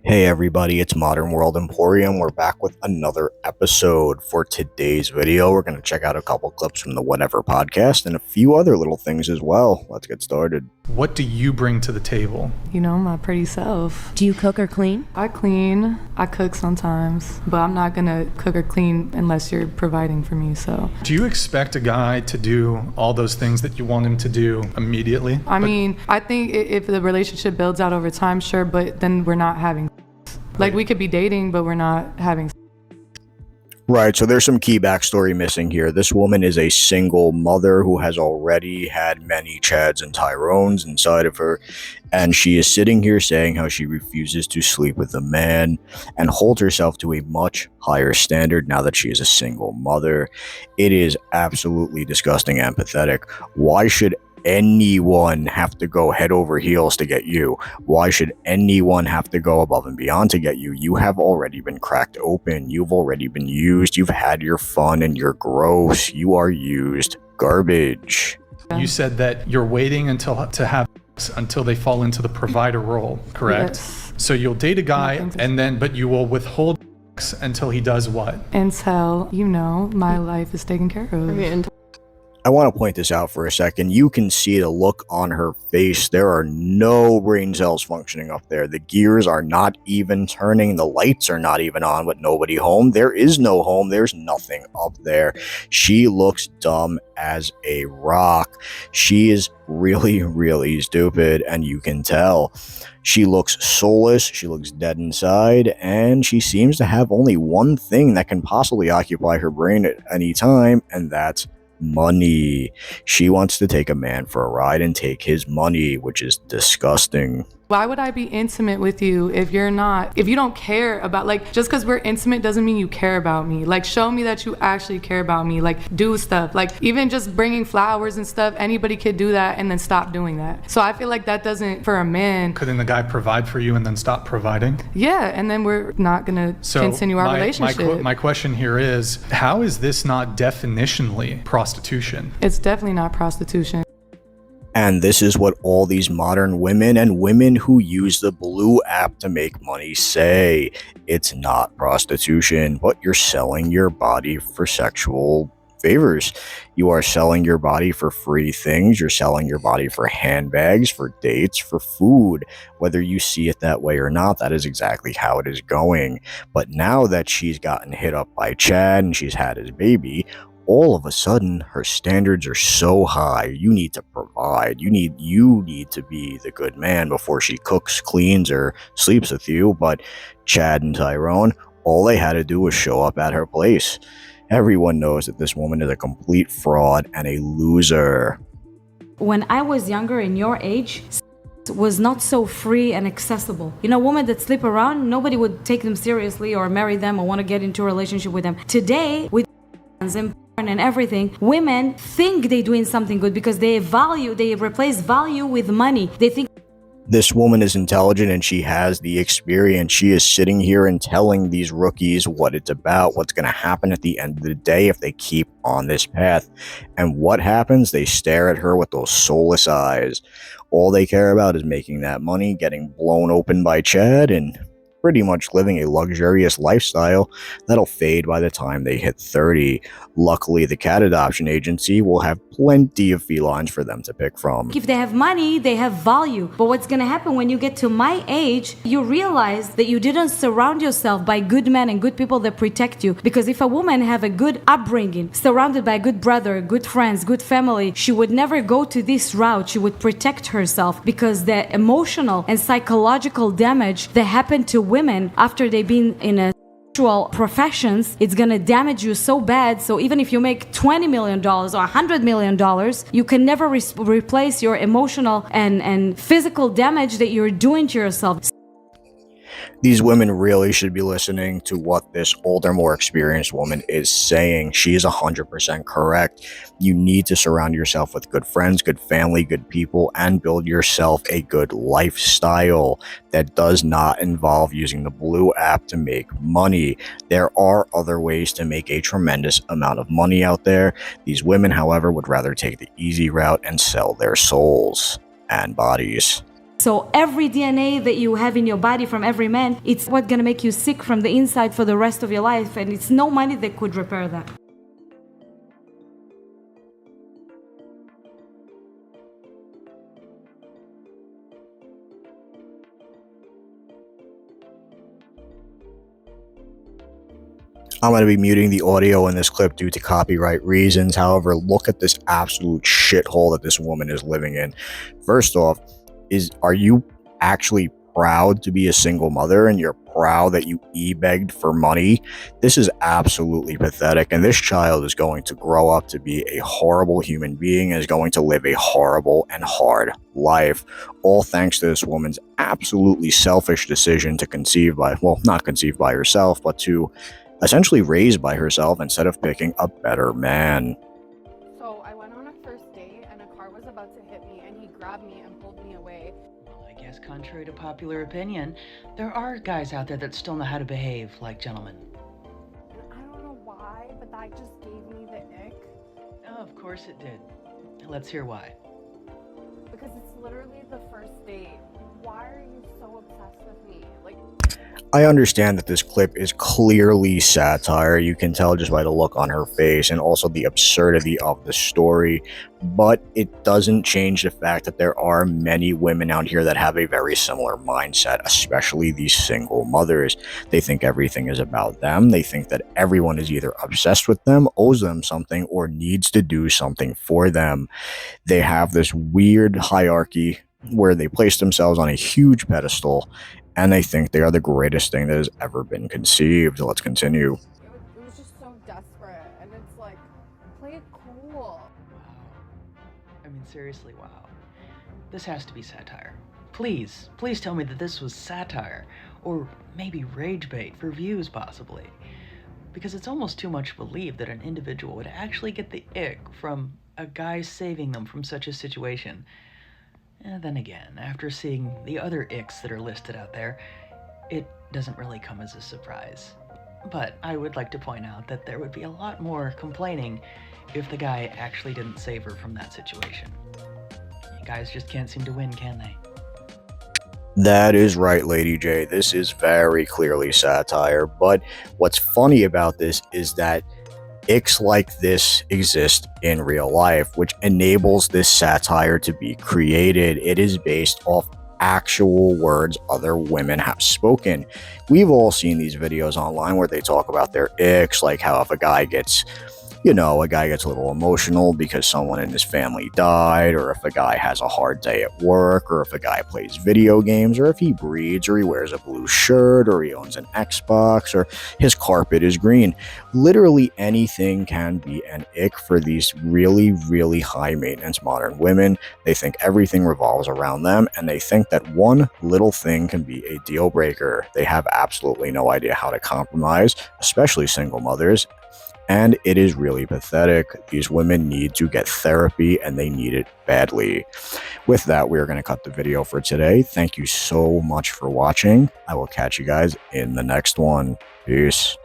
Hey everybody, it's Modern World Emporium. We're back with another episode. For today's video, we're going to check out a couple clips from the Whatever podcast and a few other little things as well. Let's get started. What do you bring to the table? You know, my pretty self. Do you cook or clean? I clean. I cook sometimes, but I'm not gonna cook or clean unless you're providing for me, so. Do you expect a guy to do all those things that you want him to do immediately? I mean, I think if the relationship builds out over time, sure, but then we're not having like we could be dating, but we're not having. Right, so there's some key backstory missing here. This woman is a single mother who has already had many Chads and Tyrones inside of her, and she is sitting here saying how she refuses to sleep with a man and hold herself to a much higher standard now that she is a single mother. It is absolutely disgusting and pathetic. Why should anyone have to go head over heels to get you? Why should anyone have to go above and beyond to get you? You have already been cracked open. You've already been used. You've had your fun and you're gross. You are used garbage. You said that you're waiting until they fall into the provider role, correct? Yes. So you'll date a guy but you will withhold until he does what? Until, you know, my life is taken care of. I want to point this out for a second. You can see the look on her face. There are no brain cells functioning up there. The gears are not even turning. The lights are not even on with nobody home. There is no home. There's nothing up there. She looks dumb as a rock. She is really, really stupid, and you can tell. She looks soulless. She looks dead inside, and she seems to have only one thing that can possibly occupy her brain at any time, and that's money. She wants to take a man for a ride and take his money, which is disgusting. Why would I be intimate with you if you don't care about, like, just because we're intimate doesn't mean you care about me. Like, show me that you actually care about me. Like, do stuff. Like, even just bringing flowers and stuff, anybody could do that and then stop doing that. So I feel like that doesn't, for a man. Couldn't the guy provide for you and then stop providing? Yeah, and then we're not gonna continue our relationship. My question here is, how is this not definitionally prostitution? It's definitely not prostitution. And this is what all these modern women and women who use the Blue app to make money say. It's not prostitution, but you're selling your body for sexual favors. You are selling your body for free things. You're selling your body for handbags, for dates, for food. Whether you see it that way or not, that is exactly how it is going. But now that she's gotten hit up by Chad and she's had his baby, all of a sudden her standards are so high. You need to provide. You need to be the good man before she cooks, cleans, or sleeps with you. But Chad and Tyrone, all they had to do was show up at her place. Everyone knows that this woman is a complete fraud and a loser. When I was younger, in your age, was not so free and accessible. You know, women that sleep around, nobody would take them seriously or marry them or want to get into a relationship with them. Today, with and everything, women think they're doing something good because they replace value with money. They think this woman is intelligent and she has the experience. She is sitting here and telling these rookies what it's about, what's going to happen at the end of the day if they keep on this path. And what happens? They stare at her with those soulless eyes. All they care about is making that money, getting blown open by Chad, and pretty much living a luxurious lifestyle that'll fade by the time they hit 30. Luckily, the cat adoption agency will have plenty of felines for them to pick from. if they have money, they have value. But what's going to happen when you get to my age, you realize that you didn't surround yourself by good men and good people that protect you. Because if a woman have a good upbringing, surrounded by a good brother, good friends, good family, she would never go to this route. She would protect herself, because the emotional and psychological damage that happened to women after they've been in a professions, it's gonna damage you so bad. So even if you make $20 million or $100 million, you can never replace your emotional and physical damage that you're doing to yourself. These women really should be listening to what this older, more experienced woman is saying. She is 100% correct. You need to surround yourself with good friends, good family, good people, and build yourself a good lifestyle that does not involve using the Blue app to make money. There are other ways to make a tremendous amount of money out there. These women, however, would rather take the easy route and sell their souls and bodies. So every DNA that you have in your body from every man, it's what's gonna make you sick from the inside for the rest of your life, and it's no money that could repair that. I'm going to be muting the audio in this clip due to copyright reasons. However, look at this absolute shithole that this woman is living in. First off, are you actually proud to be a single mother and you're proud that you e-begged for money? This is absolutely pathetic, and this child is going to grow up to be a horrible human being and is going to live a horrible and hard life, all thanks to this woman's absolutely selfish decision to not conceive by herself, but to essentially raised by herself instead of picking a better man. So I went on a first date and a car was about to hit me and he grabbed me and pulled me away. Well, I guess contrary to popular opinion, there are guys out there that still know how to behave like gentlemen. And I don't know why, but that just gave me the ick. Oh, of course it did. Let's hear why. Because it's literally the first date. Why are you so obsessed with me? I understand that this clip is clearly satire. You can tell just by the look on her face and also the absurdity of the story, but it doesn't change the fact that there are many women out here that have a very similar mindset, especially these single mothers. They think everything is about them. They think that everyone is either obsessed with them, owes them something, or needs to do something for them. They have this weird hierarchy where they place themselves on a huge pedestal, and they think they are the greatest thing that has ever been conceived. Let's continue. It was just so desperate, and it's like, play it cool. Wow. I mean, seriously, wow. This has to be satire. Please tell me that this was satire, or maybe rage bait for views, possibly. Because it's almost too much to believe that an individual would actually get the ick from a guy saving them from such a situation. And then again, after seeing the other icks that are listed out there, it doesn't really come as a surprise. But I would like to point out that there would be a lot more complaining if the guy actually didn't save her from that situation. You guys just can't seem to win, can they? That is right, Lady J. This is very clearly satire, but what's funny about this is that icks like this exist in real life, which enables this satire to be created. It is based off actual words other women have spoken. We've all seen these videos online where they talk about their icks, like how if a guy gets a little emotional because someone in his family died, or if a guy has a hard day at work, or if a guy plays video games, or if he breeds, or he wears a blue shirt, or he owns an Xbox, or his carpet is green. Literally anything can be an ick for these really, really high maintenance modern women. They think everything revolves around them, and they think that one little thing can be a deal breaker. They have absolutely no idea how to compromise, especially single mothers. And it is really pathetic. These women need to get therapy, and they need it badly. With that, we are going to cut the video for today. Thank you so much for watching. I will catch you guys in the next one. Peace.